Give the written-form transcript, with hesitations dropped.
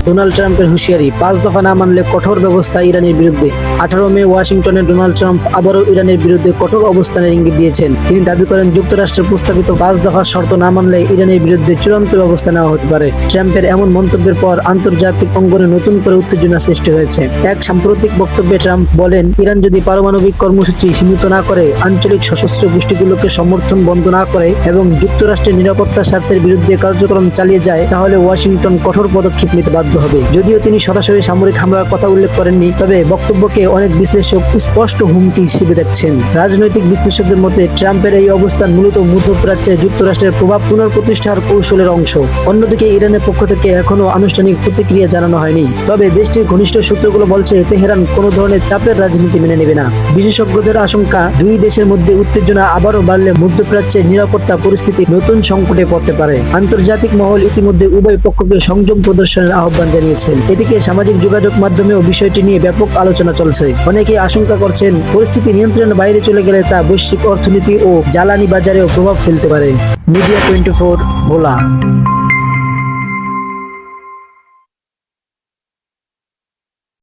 Donald ট্রাম্পের হুঁশিয়ারি, 5 দফা না মানলে কঠোর ব্যবস্থা ইরানের বিরুদ্ধে। 18 মে ওয়াশিংটনে ডোনাল্ড ট্রাম্প আবারও ইরানের বিরুদ্ধে কঠোর অবস্থানের ইঙ্গিত দিয়েছেন। তিনি দাবি করেন যুক্তরাষ্ট্রের প্রস্তাবিত 5 দফার শর্ত না মানলে ইরানের বিরুদ্ধে চূড়ান্ত ব্যবস্থা নেওয়া হতে পারে। ট্রাম্পের এমন মন্তব্যের পর আন্তর্জাতিক অঙ্গনে নতুন করে উত্তেজনা সৃষ্টি হয়েছে। এক সাম্প্রতিক বক্তব্যে ট্রাম্প বলেন, ইরান যদি পারমাণবিক কর্মসূচি সীমিত না করে, আঞ্চলিক সশস্ত্র গোষ্ঠীগুলোকে সমর্থন বন্ধ না করে এবং যুক্তরাষ্ট্রের নিরাপত্তা স্বার্থের বিরুদ্ধে কার্যক্রম চালিয়ে যায়, তাহলে ওয়াশিংটন কঠোর পদক্ষেপ নিতে বাধ্য হবে। যদিও তিনি সরাসরি সামরিক হামলার কথা উল্লেখ করেননি, তবে বক্তব্যকে অনেক বিশ্লেষক স্পষ্ট হুমকি হিসেবে দেখছেন। রাজনৈতিক বিশ্লেষকদের মতে ট্রাম্পের এই অবস্থান মূলত মধ্যপ্রাচ্যে যুক্তরাষ্ট্রের প্রভাব পুনঃপ্রতিষ্ঠার কৌশলের অংশ। অন্যদিকে ইরানের পক্ষ থেকে এখনো আনুষ্ঠানিক প্রতিক্রিয়া জানানো হয়নি, তবে দেশটির ঘনিষ্ঠ সূত্রগুলো বলছে তেহরান কোনো ধরনের চাপের রাজনীতি মেনে নেবে না। বিশেষজ্ঞদের আশঙ্কা, দুই দেশের মধ্যে উত্তেজনা আবারও বাড়লে মধ্যপ্রাচ্যের নিরাপত্তা পরিস্থিতি নতুন সংকটে পড়তে পারে। আন্তর্জাতিক মহল ইতিমধ্যে উভয় পক্ষকে সংযম প্রদর্শনের আহ্বান জানিয়েছেন। এদিকে সামাজিক যোগাযোগ মাধ্যমেও বিষয়টি নিয়ে ব্যাপক আলোচনা চলছে। অনেকে আশঙ্কা করছেন, পরিস্থিতি নিয়ন্ত্রণের বাইরে চলে গেলে তা বৈশ্বিক অর্থনীতি ও জ্বালানি বাজারেও প্রভাব ফেলতে পারে। মিডিয়া 24 ভোলা।